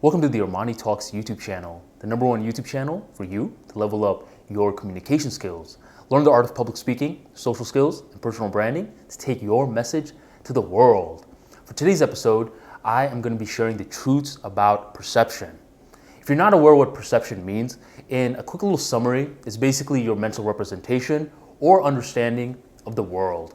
Welcome to the ArmaniTalks YouTube channel, the #1 YouTube channel for you to level up your communication skills, learn the art of public speaking, social skills, and personal branding to take your message to the world. For today's episode, I am going to be sharing the truths about perception. If you're not aware what perception means, in a quick little summary, it's basically your mental representation or understanding of the world.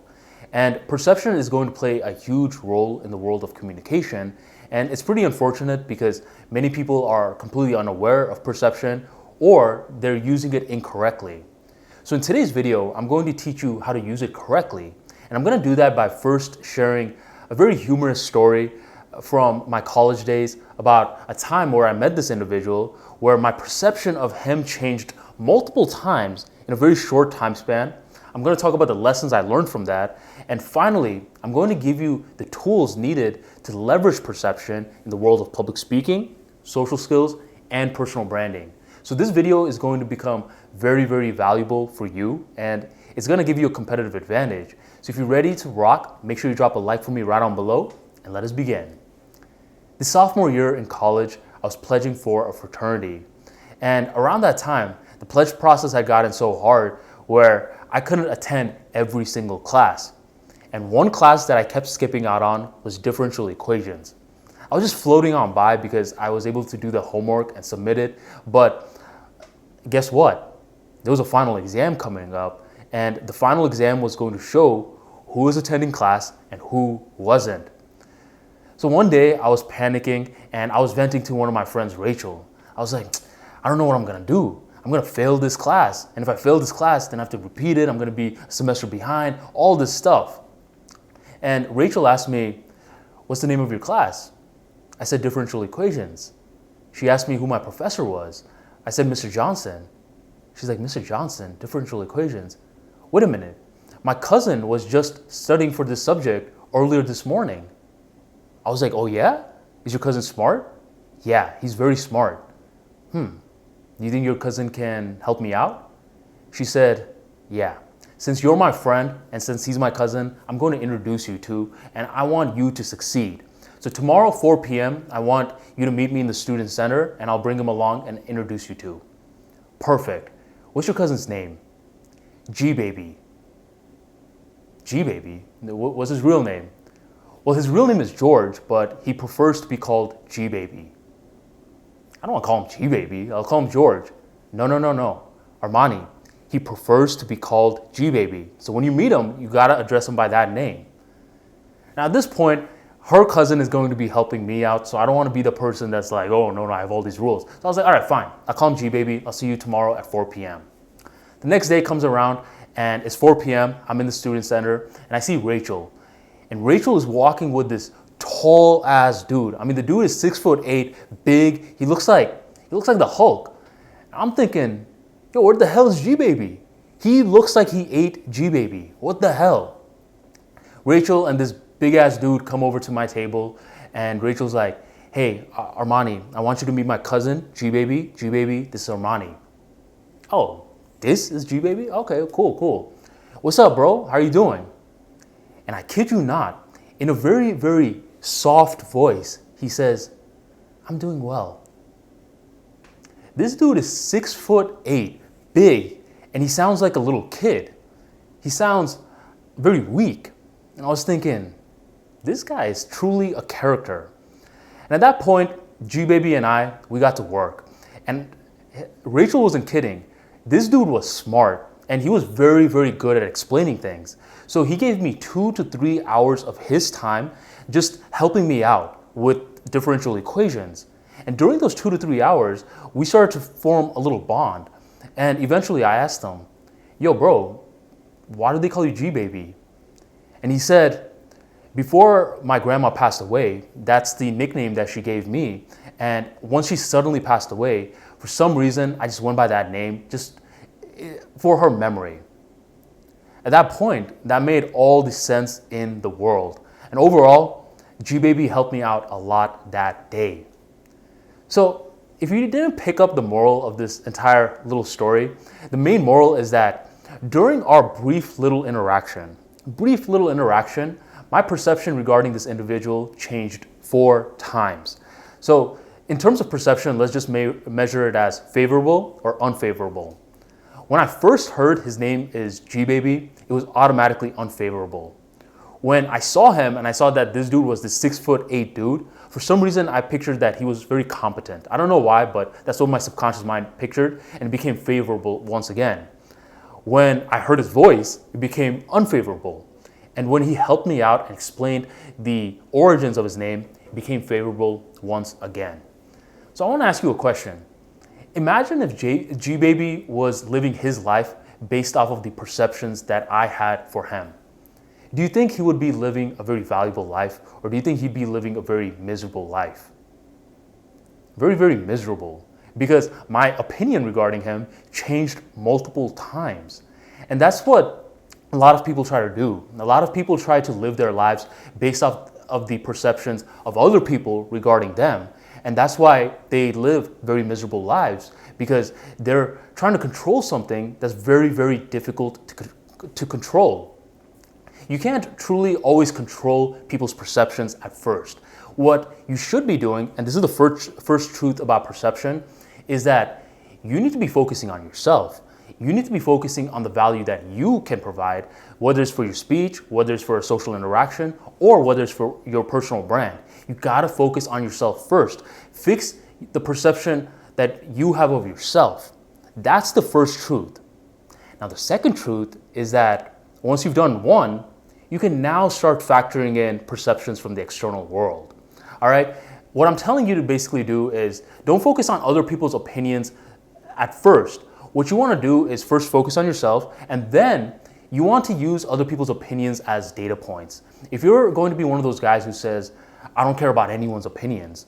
And perception is going to play a huge role in the world of communication. And it's pretty unfortunate because many people are completely unaware of perception or they're using it incorrectly. So in today's video, I'm going to teach you how to use it correctly. And I'm going to do that by first sharing a very humorous story from my college days about a time where I met this individual where my perception of him changed multiple times in a very short time span. I'm going to talk about the lessons I learned from that. And finally, I'm going to give you the tools needed to leverage perception in the world of public speaking, social skills, and personal branding. So this video is going to become very, very valuable for you, and it's going to give you a competitive advantage. So if you're ready to rock, make sure you drop a like for me right on below, and let us begin. The sophomore year in college, I was pledging for a fraternity. And around that time, the pledge process had gotten so hard where I couldn't attend every single class. And one class that I kept skipping out on was differential equations. I was just floating on by because I was able to do the homework and submit it. But guess what? There was a final exam coming up, and the final exam was going to show who was attending class and who wasn't. So one day I was panicking and I was venting to one of my friends, Rachel. I was like, I don't know what I'm gonna do. I'm gonna fail this class. And if I fail this class, then I have to repeat it. I'm gonna be a semester behind, all this stuff. And Rachel asked me, what's the name of your class? I said differential equations. She asked me who my professor was. I said Mr. Johnson. She's like, Mr. Johnson, differential equations. Wait a minute. My cousin was just studying for this subject earlier this morning. I was like, oh yeah? Is your cousin smart? Yeah, he's very smart. Do you think your cousin can help me out? She said, yeah. Since you're my friend and since he's my cousin, I'm going to introduce you to, and I want you to succeed. So tomorrow, 4 p.m., I want you to meet me in the student center and I'll bring him along and introduce you to. Perfect. What's your cousin's name? G-Baby. G-Baby? What's his real name? Well, his real name is George, but he prefers to be called G-Baby. I don't want to call him G-Baby. I'll call him George. No. Armani. He prefers to be called G-Baby. So when you meet him, you got to address him by that name. Now at this point, her cousin is going to be helping me out, so I don't want to be the person that's like, oh, no, I have all these rules. So I was like, all right, fine. I'll call him G-Baby. I'll see you tomorrow at 4 p.m. The next day comes around, and it's 4 p.m. I'm in the student center, and I see Rachel. And Rachel is walking with this tall-ass dude. I mean, the dude is 6'8", big. He looks like the Hulk. I'm thinking, yo, where the hell is G-Baby? He looks like he ate G-Baby. What the hell? Rachel and this big-ass dude come over to my table, and Rachel's like, hey, Armani, I want you to meet my cousin, G-Baby. G-Baby, this is Armani. Oh, this is G-Baby? Okay, cool. What's up, bro? How are you doing? And I kid you not, in a very, very soft voice, he says, I'm doing well. This dude is 6'8", big, and he sounds like a little kid. He sounds very weak. And I was thinking, this guy is truly a character. And at that point, G-Baby and we got to work. And Rachel wasn't kidding. This dude was smart, and he was very, very good at explaining things. So he gave me 2 to 3 hours of his time just helping me out with differential equations. And during those 2 to 3 hours, we started to form a little bond. And eventually I asked him, yo, bro, why do they call you G-Baby? And he said, before my grandma passed away, that's the nickname that she gave me. And once she suddenly passed away, for some reason, I just went by that name just for her memory. At that point, that made all the sense in the world. And overall, G-Baby helped me out a lot that day. So if you didn't pick up the moral of this entire little story, the main moral is that during our brief little interaction, my perception regarding this individual changed 4 times. So In terms of perception, let's just measure it as favorable or unfavorable. When I first heard his name is G-Baby, it was automatically unfavorable. When I saw him and I saw that this dude was this 6'8" dude, for some reason I pictured that he was very competent. I don't know why, but that's what my subconscious mind pictured, and it became favorable once again. When I heard his voice, it became unfavorable. And when he helped me out and explained the origins of his name, it became favorable once again. So I want to ask you a question. Imagine if G-Baby was living his life based off of the perceptions that I had for him. Do you think he would be living a very valuable life, or do you think he'd be living a very miserable life? Very, very miserable, because my opinion regarding him changed multiple times. And that's what a lot of people try to do. A lot of people try to live their lives based off of the perceptions of other people regarding them. And that's why they live very miserable lives, because they're trying to control something that's very, very difficult to control. You can't truly always control people's perceptions at first. What you should be doing, and this is the first truth about perception, is that you need to be focusing on yourself. You need to be focusing on the value that you can provide, whether it's for your speech, whether it's for a social interaction, or whether it's for your personal brand. You gotta focus on yourself first. Fix the perception that you have of yourself. That's the first truth. Now, the second truth is that once you've done one, you can now start factoring in perceptions from the external world. All right? What I'm telling you to basically do is don't focus on other people's opinions at first. What you want to do is first focus on yourself, and then you want to use other people's opinions as data points. If you're going to be one of those guys who says, I don't care about anyone's opinions,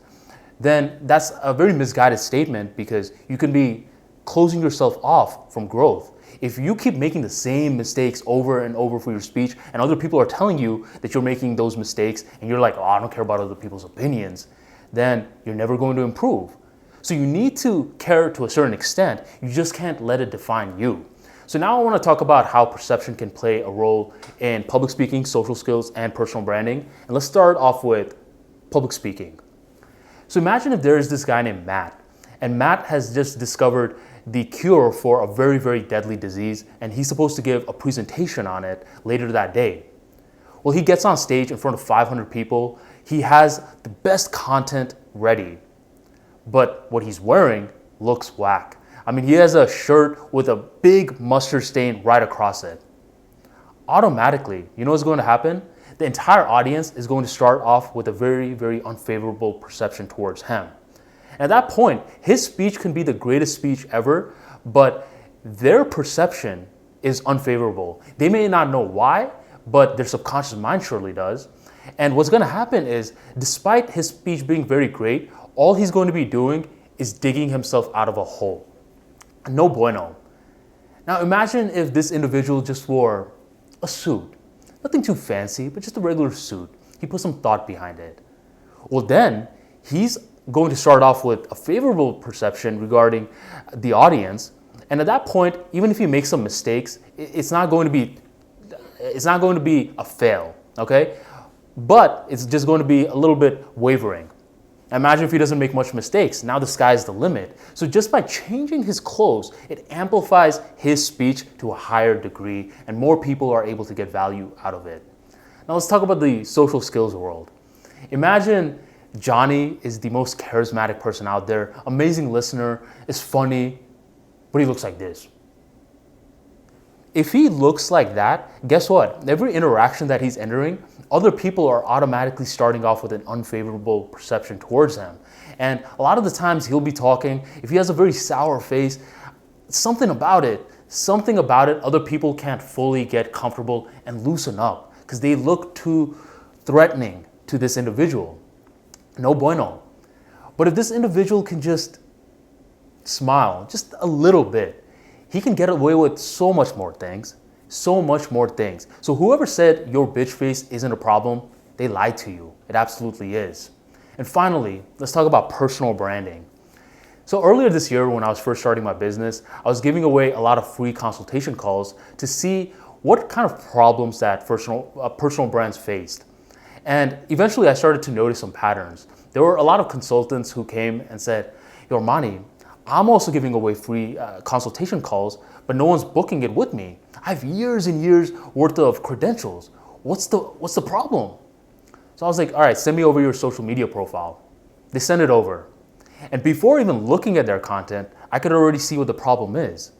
then that's a very misguided statement, because you can be closing yourself off from growth. If you keep making the same mistakes over and over for your speech, and other people are telling you that you're making those mistakes, and you're like, oh, I don't care about other people's opinions, then you're never going to improve. So you need to care to a certain extent. You just can't let it define you. So now I want to talk about how perception can play a role in public speaking, social skills, and personal branding. And let's start off with public speaking. So imagine if there is this guy named Matt, and Matt has just discovered the cure for a very, very deadly disease, and he's supposed to give a presentation on it later that day. Well, he gets on stage in front of 500 people. He has the best content ready, but what he's wearing looks whack. I mean, he has a shirt with a big mustard stain right across it. Automatically, you know what's going to happen? The entire audience is going to start off with a very, very unfavorable perception towards him. And at that point, his speech can be the greatest speech ever, but their perception is unfavorable. They may not know why, but their subconscious mind surely does. And what's going to happen is, despite his speech being very great, all he's going to be doing is digging himself out of a hole. No bueno. Now imagine if this individual just wore a suit. Nothing too fancy, but just a regular suit. He put some thought behind it. Well, then he's going to start off with a favorable perception regarding the audience. And at that point, even if he makes some mistakes, it's not going to be a fail, okay? But it's just going to be a little bit wavering. Imagine if he doesn't make much mistakes. Now the sky's the limit. So just by changing his clothes, it amplifies his speech to a higher degree, and more people are able to get value out of it. Now let's talk about the social skills world. Imagine Johnny is the most charismatic person out there, amazing listener, is funny, but he looks like this. If he looks like that, guess what? Every interaction that he's entering, other people are automatically starting off with an unfavorable perception towards him. And a lot of the times he'll be talking, if he has a very sour face, something about it, other people can't fully get comfortable and loosen up because they look too threatening to this individual. No bueno. But if this individual can just smile just a little bit, he can get away with so much more things. So whoever said your bitch face isn't a problem, they lied to you. It absolutely is. And finally, let's talk about personal branding. So earlier this year, when I was first starting my business, I was giving away a lot of free consultation calls to see what kind of problems that personal brands faced. And eventually I started to notice some patterns. There were a lot of consultants who came and said, "Yo, Armani, I'm also giving away free consultation calls, but no one's booking it with me. I have years and years worth of credentials. What's the problem?" So I was like, "All right, send me over your social media profile." They sent it over. And before even looking at their content, I could already see what the problem is.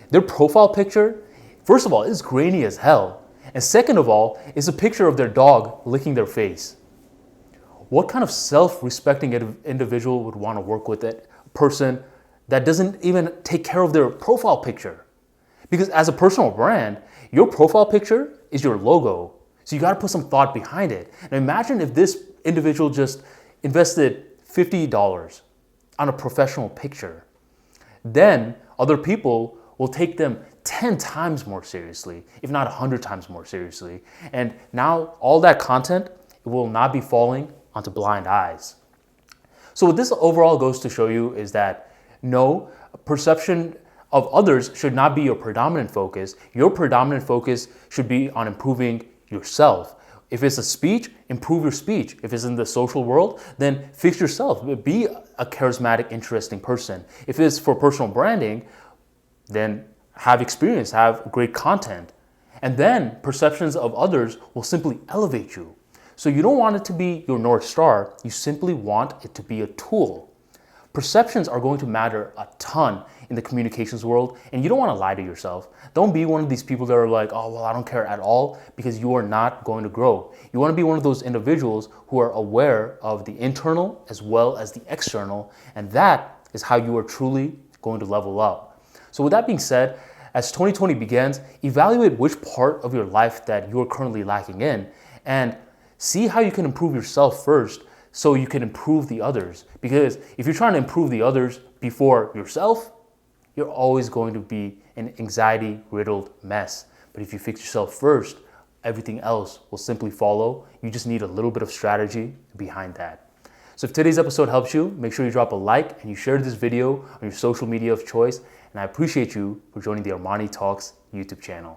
Their profile picture, first of all, is grainy as hell. And second of all, is a picture of their dog licking their face. What kind of self-respecting individual would want to work with a person that doesn't even take care of their profile picture? Because as a personal brand, your profile picture is your logo. So you got to put some thought behind it. And imagine if this individual just invested $50 on a professional picture. Then other people will take them 10 times more seriously, if not 100 times more seriously. And now all that content will not be falling onto blind eyes. So what this overall goes to show you is that no, perception of others should not be your predominant focus. Your predominant focus should be on improving yourself. If it's a speech, improve your speech. If it's in the social world, then fix yourself. Be a charismatic, interesting person. If it's for personal branding, then have experience, have great content. And then perceptions of others will simply elevate you. So you don't want it to be your North Star. You simply want it to be a tool. Perceptions are going to matter a ton in the communications world, and you don't want to lie to yourself. Don't be one of these people that are like, "Oh, well, I don't care at all," because you are not going to grow. You want to be one of those individuals who are aware of the internal as well as the external, and that is how you are truly going to level up. So with that being said, as 2020 begins, evaluate which part of your life that you're currently lacking in, and see how you can improve yourself first so you can improve the others. Because if you're trying to improve the others before yourself, you're always going to be an anxiety-riddled mess. But if you fix yourself first, everything else will simply follow. You just need a little bit of strategy behind that. So if today's episode helps you, make sure you drop a like and you share this video on your social media of choice. And I appreciate you for joining the ArmaniTalks YouTube channel.